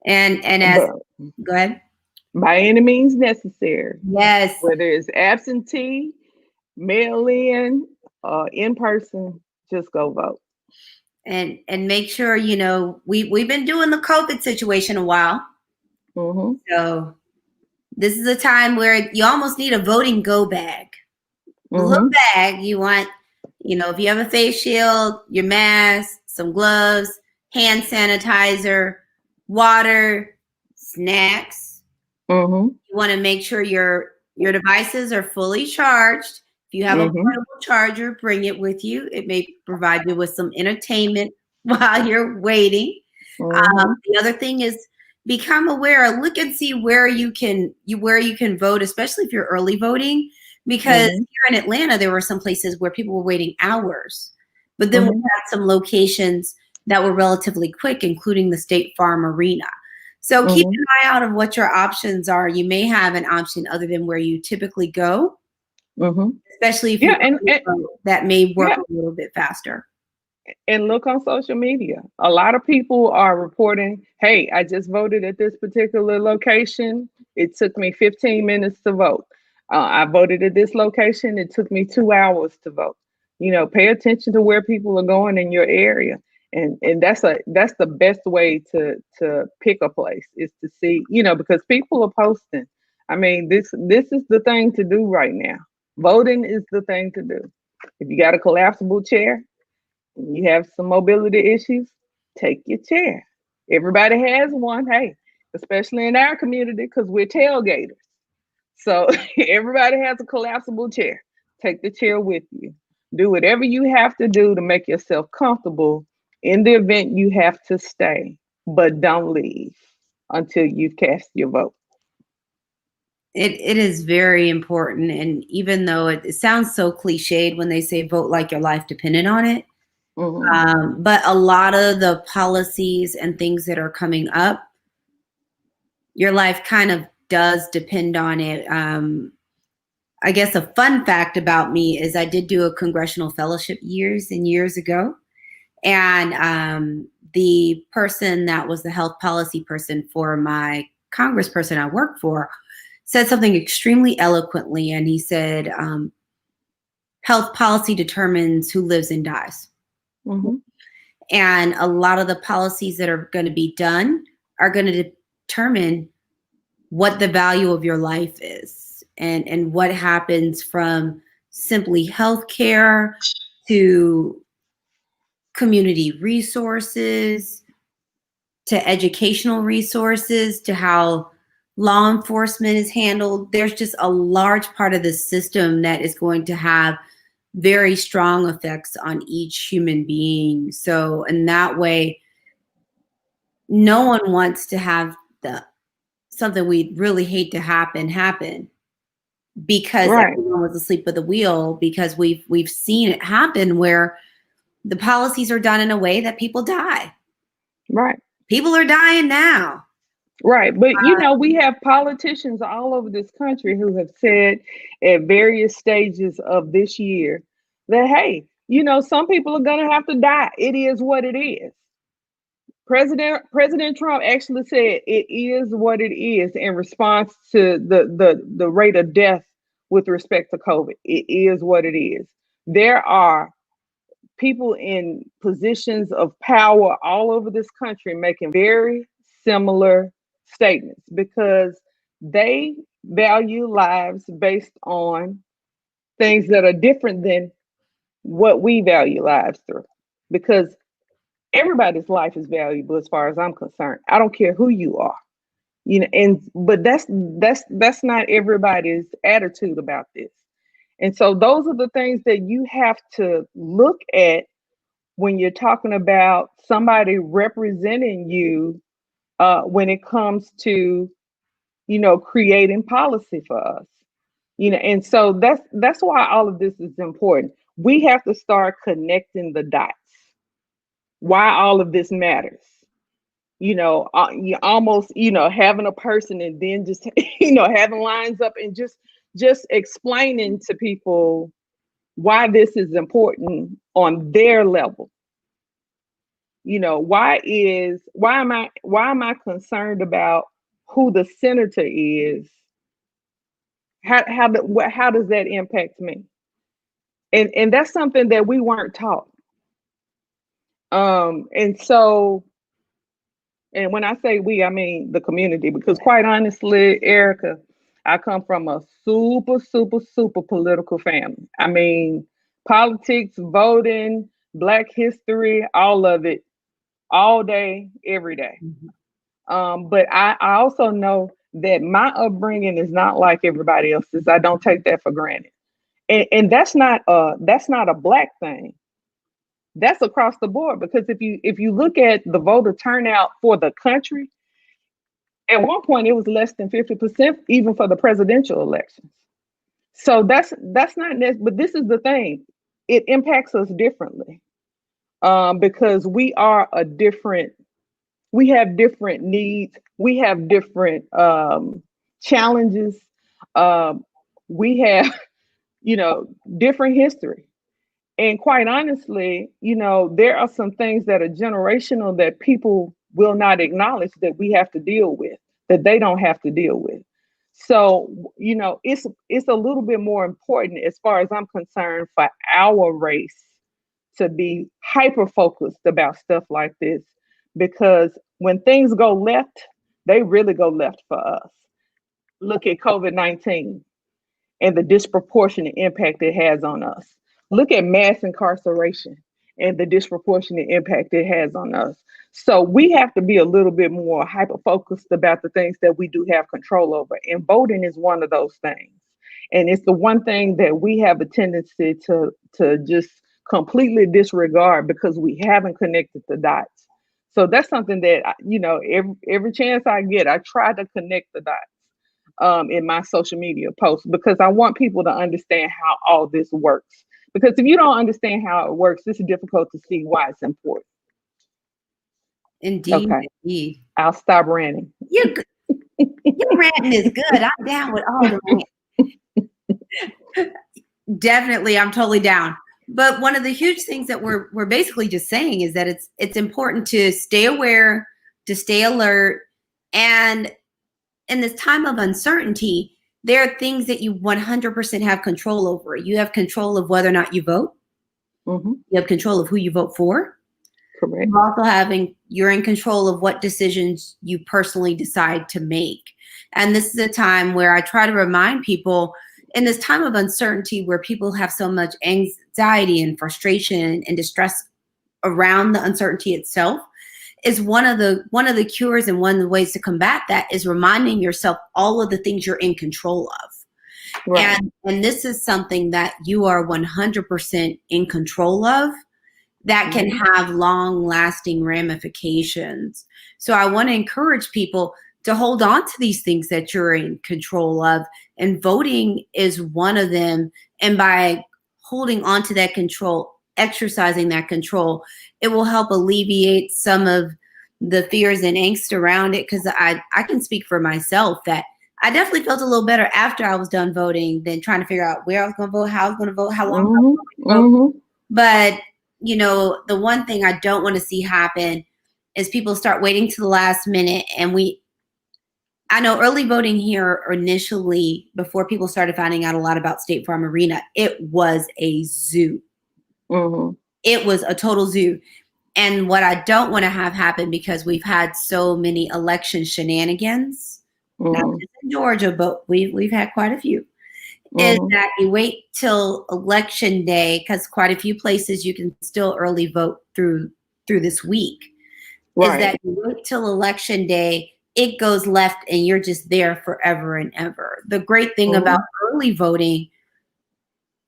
S1: and as go ahead.
S2: By any means necessary.
S1: Yes.
S2: Whether it's absentee, mail in person, just go vote.
S1: And make sure, we've been doing the COVID situation a while. So this is a time where you almost need a voting go bag. A little bag you want, if you have a face shield, your mask, some gloves, hand sanitizer, water, snacks. You want to make sure your devices are fully charged. If you have a portable charger, bring it with you. It may provide you with some entertainment while you're waiting. The other thing is become aware. Look and see where you can vote, especially if you're early voting. Because here in Atlanta, there were some places where people were waiting hours. But then we had some locations that were relatively quick, including the State Farm Arena. So keep an eye out of what your options are. You may have an option other than where you typically go. Especially if that may work a little bit faster.
S2: And look on social media. A lot of people are reporting, hey, I just voted at this particular location. It took me 15 minutes to vote. I voted at this location. It took me 2 hours to vote. Pay attention to where people are going in your area. And that's the best way to pick a place, is to see, because people are posting. I mean, this is the thing to do right now. Voting is the thing to do. If you got a collapsible chair, you have some mobility issues, take your chair. Everybody has one, hey, especially in our community, because we're tailgaters. So everybody has a collapsible chair. Take the chair with you. Do whatever you have to do to make yourself comfortable in the event you have to stay, but don't leave until you've cast your vote.
S1: It is very important. And even though it sounds so cliched when they say vote like your life depended on it, but a lot of the policies and things that are coming up, your life kind of does depend on it. I guess a fun fact about me is I did do a congressional fellowship years and years ago. And the person that was the health policy person for my congressperson I work for said something extremely eloquently. And he said, health policy determines who lives and dies. And a lot of the policies that are going to be done are going to determine what the value of your life is and what happens from simply healthcare to community resources to educational resources to how law enforcement is handled. There's just a large part of the system that is going to have very strong effects on each human being. So in that way, no one wants to have something we really hate to happen. because
S2: Right.
S1: everyone was asleep at the wheel, because we've seen it happen where the policies are done in a way that people die.
S2: Right.
S1: People are dying now.
S2: Right. But we have politicians all over this country who have said at various stages of this year that, hey, some people are going to have to die. It is what it is. President Trump actually said it is what it is in response to the rate of death with respect to COVID. It is what it is. There are people in positions of power all over this country making very similar statements because they value lives based on things that are different than what we value lives through. Because everybody's life is valuable as far as I'm concerned. I don't care who you are. But that's not everybody's attitude about this. And so those are the things that you have to look at when you're talking about somebody representing you when it comes to creating policy for us. And so that's why all of this is important. We have to start connecting the dots. Why all of this matters. You almost having a person and then just having lines up and just explaining to people why this is important on their level. Why am I concerned about who the senator is? How does that impact me? And that's something that we weren't taught. And so, and when I say we, I mean the community, because quite honestly, Erica, I come from a super, super, super political family. I mean, politics, voting, Black history, all of it, all day, every day. But I also know that my upbringing is not like everybody else's. I don't take that for granted. And that's not a Black thing. That's across the board, because if you look at the voter turnout for the country, at one point it was less than 50%, even for the presidential elections. So that's not but this is the thing. It impacts us differently. Because we have different needs, we have different challenges, we have different history. And quite honestly, there are some things that are generational that people will not acknowledge that we have to deal with, that they don't have to deal with. So, it's a little bit more important, as far as I'm concerned, for our race to be hyper focused about stuff like this, because when things go left, they really go left for us. Look at COVID-19 and the disproportionate impact it has on us. Look at mass incarceration and the disproportionate impact it has on us. So we have to be a little bit more hyper focused about the things that we do have control over. And voting is one of those things. And it's the one thing that we have a tendency to just completely disregard because we haven't connected the dots. So that's something that, every chance I get, I try to connect the dots in my social media posts, because I want people to understand how all this works. Because if you don't understand how it works, it's difficult to see why it's important.
S1: Indeed,
S2: okay.
S1: Indeed.
S2: I'll stop ranting.
S1: Your ranting is good. I'm down with all the rant. Definitely, I'm totally down. But one of the huge things that we're basically just saying is that it's important to stay aware, to stay alert, and in this time of uncertainty, there are things that you 100% have control over. You have control of whether or not you vote.
S2: Mm-hmm.
S1: You have control of who you vote for.
S2: Correct.
S1: You're in control of what decisions you personally decide to make. And this is a time where I try to remind people, in this time of uncertainty where people have so much anxiety and frustration and distress around the uncertainty itself, is one of the cures, and one of the ways to combat that is reminding yourself all of the things you're in control of. Right. And this is something that you are 100% in control of, that can have long lasting ramifications. So I want to encourage people, to hold on to these things that you're in control of. And voting is one of them. And by holding on to that control, exercising that control, it will help alleviate some of the fears and angst around it. Because I can speak for myself that I definitely felt a little better after I was done voting than trying to figure out where I was going to vote, how I was going to vote, how long I was going to vote. But, you know, the one thing I don't want to see happen is people start waiting to the last minute. And I know early voting here initially, before people started finding out a lot about State Farm Arena, it was a zoo. It was a total zoo. And what I don't want to have happen, because we've had so many election shenanigans, not just in Georgia, but we've had quite a few, is that you wait till election day, because quite a few places you can still early vote through this week. Right. Is that you wait till election day, it goes left, and you're just there forever and ever. The great thing about early voting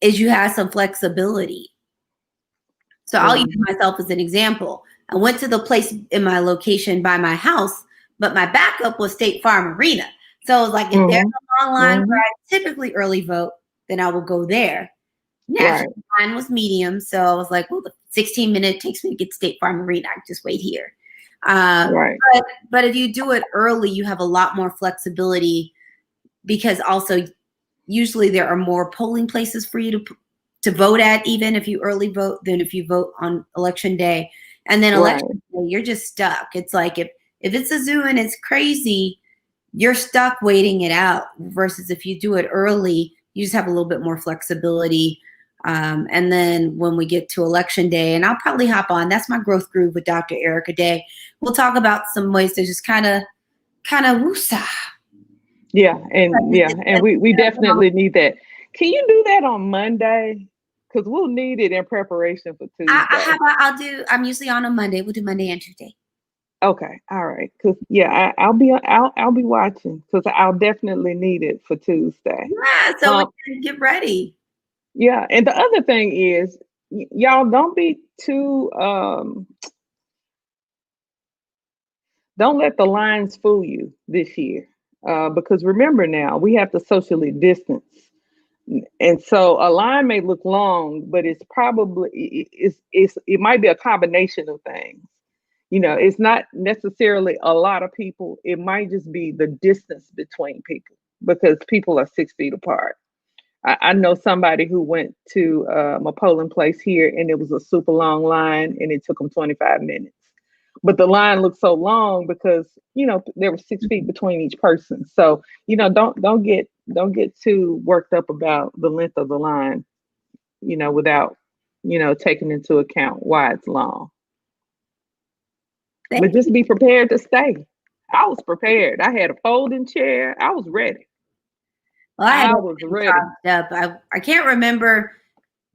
S1: is you have some flexibility. So I'll use myself as an example. I went to the place in my location by my house, but my backup was State Farm Arena. So I was like, if there's a long line where I typically early vote, then I will go there. Naturally, mine was medium. So I was like, well, the 16 minutes takes me to get to State Farm Arena. I can just wait here. But if you do it early, you have a lot more flexibility, because also usually there are more polling places for you to vote at, even if you early vote, than if you vote on election day. And then election day, you're just stuck. It's like if it's a zoo and it's crazy, you're stuck waiting it out, versus if you do it early, you just have a little bit more flexibility. And then when we get to election day, and I'll probably hop on, that's my growth groove with Dr. Erica Day. We'll talk about some ways to just kind of woosah.
S2: Yeah, and we definitely need that. Can you do that on Monday? Because we'll need it in preparation for Tuesday.
S1: I'm usually on a Monday. We'll do Monday and Tuesday.
S2: Okay, all right. Because I'll be watching, because I'll definitely need it for Tuesday.
S1: Yeah, so we can get ready.
S2: Yeah, and the other thing is, y'all don't be too don't let the lines fool you this year, because remember, now we have to socially distance, and so a line may look long, but it's probably it might be a combination of things. You know, it's not necessarily a lot of people. It might just be the distance between people, because people are 6 feet apart. I know somebody who went to a polling place here, and it was a super long line, and it took them 25 minutes. But the line looked so long because, you know, there were 6 feet between each person. So, you know, don't get too worked up about the length of the line, you know, without, you know, taking into account why it's long. But just be prepared to stay. I was prepared. I had a folding chair. I was ready.
S1: Well, I was ready. I can't remember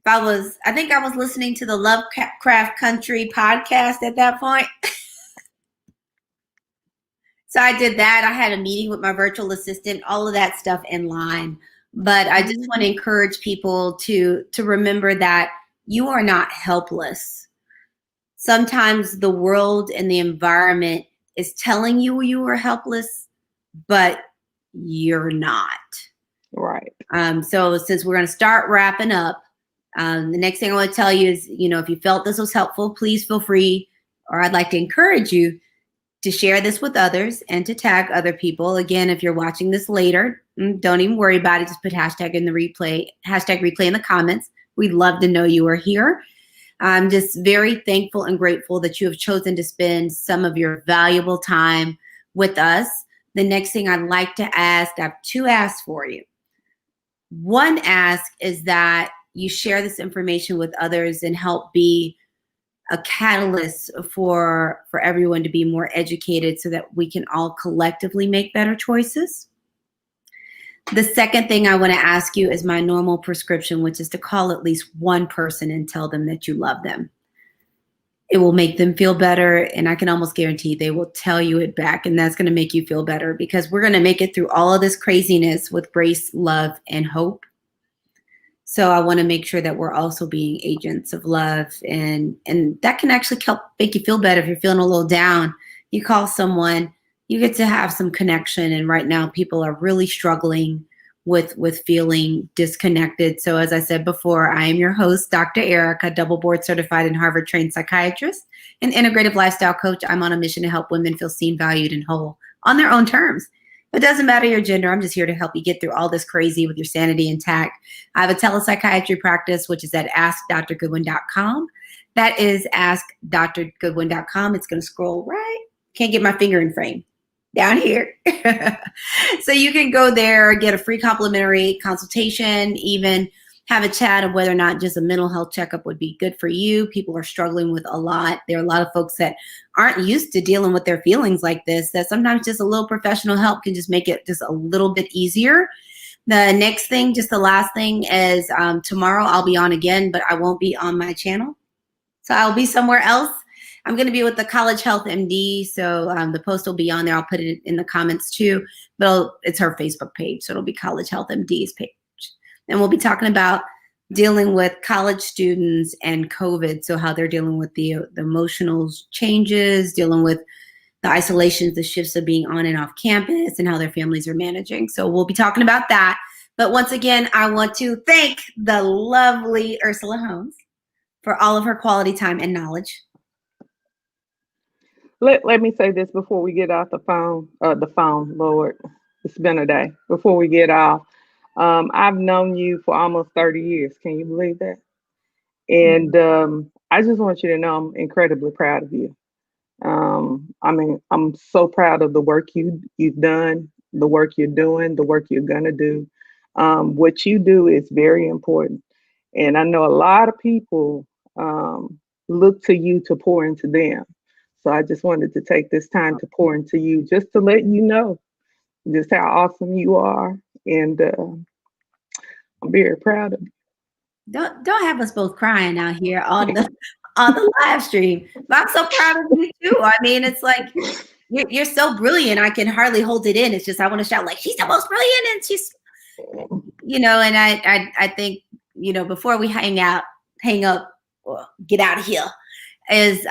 S1: if I think I was listening to the Lovecraft Country podcast at that point. So I did that. I had a meeting with my virtual assistant, all of that stuff in line. But I just want to encourage people to remember that you are not helpless. Sometimes the world and the environment is telling you are helpless, but you're not.
S2: Right.
S1: So since we're going to start wrapping up, the next thing I want to tell you is, you know, if you felt this was helpful, please feel free, or I'd like to encourage you to share this with others and to tag other people. Again, if you're watching this later, don't even worry about it. Just put hashtag replay in the comments. We'd love to know you are here. I'm just very thankful and grateful that you have chosen to spend some of your valuable time with us. The next thing I'd like to ask, I have 2 asks for you. One ask is that you share this information with others and help be a catalyst for everyone to be more educated, so that we can all collectively make better choices. The second thing I want to ask you is my normal prescription, which is to call at least one person and tell them that you love them. It will make them feel better, and I can almost guarantee they will tell you it back, and that's going to make you feel better, because we're going to make it through all of this craziness with grace, love, and hope. So I want to make sure that we're also being agents of love, and that can actually help make you feel better. If you're feeling a little down, you call someone you get to have some connection. And right now people are really struggling with feeling disconnected. So as I said before, I am your host, Dr. Erica, double board certified and Harvard trained psychiatrist and integrative lifestyle coach. I'm on a mission to help women feel seen, valued, and whole on their own terms. It doesn't matter your gender. I'm just here to help you get through all this crazy with your sanity intact. I have a telepsychiatry practice, which is at askdrgoodwin.com. That is askdrgoodwin.com. It's going to scroll right. Can't get my finger in frame. Down here. So you can go there, get a free complimentary consultation, even have a chat of whether or not just a mental health checkup would be good for you. People are struggling with a lot. There are a lot of folks that aren't used to dealing with their feelings like this, that sometimes just a little professional help can just make it just a little bit easier. The next thing, just the last thing is tomorrow I'll be on again, but I won't be on my channel. So I'll be somewhere else. I'm going to be with the College Health MD, so the post will be on there. I'll put it in the comments too, but it's her Facebook page, so it'll be College Health MD's page. And we'll be talking about dealing with college students and COVID, so how they're dealing with the emotional changes, dealing with the isolations, the shifts of being on and off campus, and how their families are managing. So we'll be talking about that. But once again, I want to thank the lovely Ursula Holmes for all of her quality time and knowledge.
S2: Let me say this before we get off the phone. Lord, it's been a day. Before we get off, I've known you for almost 30 years. Can you believe that? And I just want you to know I'm incredibly proud of you. I'm so proud of the work you've done, the work you're doing, the work you're gonna do. What you do is very important, and I know a lot of people look to you to pour into them. So I just wanted to take this time to pour into you, just to let you know just how awesome you are, and I'm very proud of you.
S1: Don't have us both crying out here on the live stream. But I'm so proud of you too. I mean, it's like you're so brilliant. I can hardly hold it in. It's just I want to shout like she's the most brilliant, and she's, and I think, before we hang up, or get out of here, is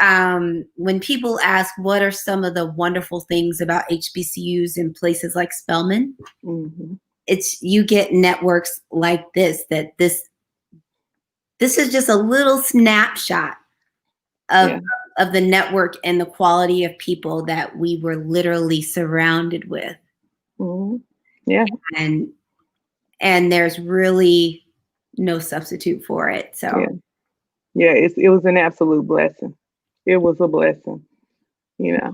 S1: when people ask what are some of the wonderful things about HBCUs in places like Spelman, it's you get networks like this, that this is just a little snapshot of the network and the quality of people that we were literally surrounded with.
S2: Yeah.
S1: And there's really no substitute for it. So
S2: yeah, it was an absolute blessing. It was a blessing, Yeah,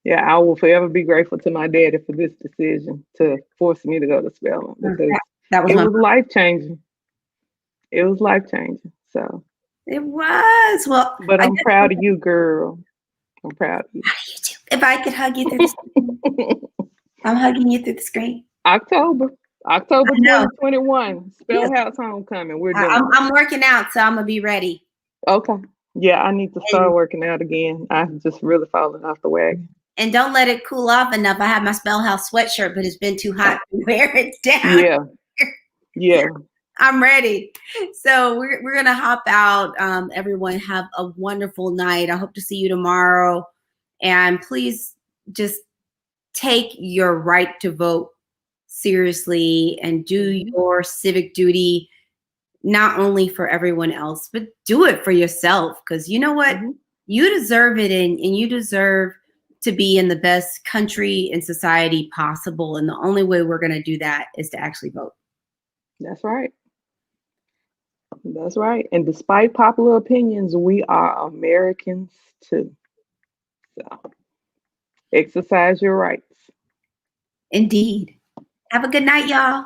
S2: I will forever be grateful to my daddy for this decision to force me to go to Spelman, because
S1: that was
S2: life changing. It was life changing. So
S1: it was. Well,
S2: but I'm proud of you, girl. I'm proud of you.
S1: If I could hug you through the screen, I'm hugging you through the screen.
S2: October 2021, Spell House Homecoming. We're doing.
S1: I'm working out, so I'm gonna be ready.
S2: Okay. Yeah, I need to start working out again. I've just really fallen off the wagon.
S1: And don't let it cool off enough. I have my Spell House sweatshirt, but it's been too hot to wear it down.
S2: Yeah.
S1: I'm ready. So we're gonna hop out. Everyone have a wonderful night. I hope to see you tomorrow. And please just take your right to vote seriously and do your civic duty, not only for everyone else, but do it for yourself. Because you know what? You deserve it, and you deserve to be in the best country and society possible. And the only way we're going to do that is to actually vote.
S2: That's right. That's right. And despite popular opinions, we are Americans too. So exercise your rights.
S1: Indeed. Have a good night, y'all.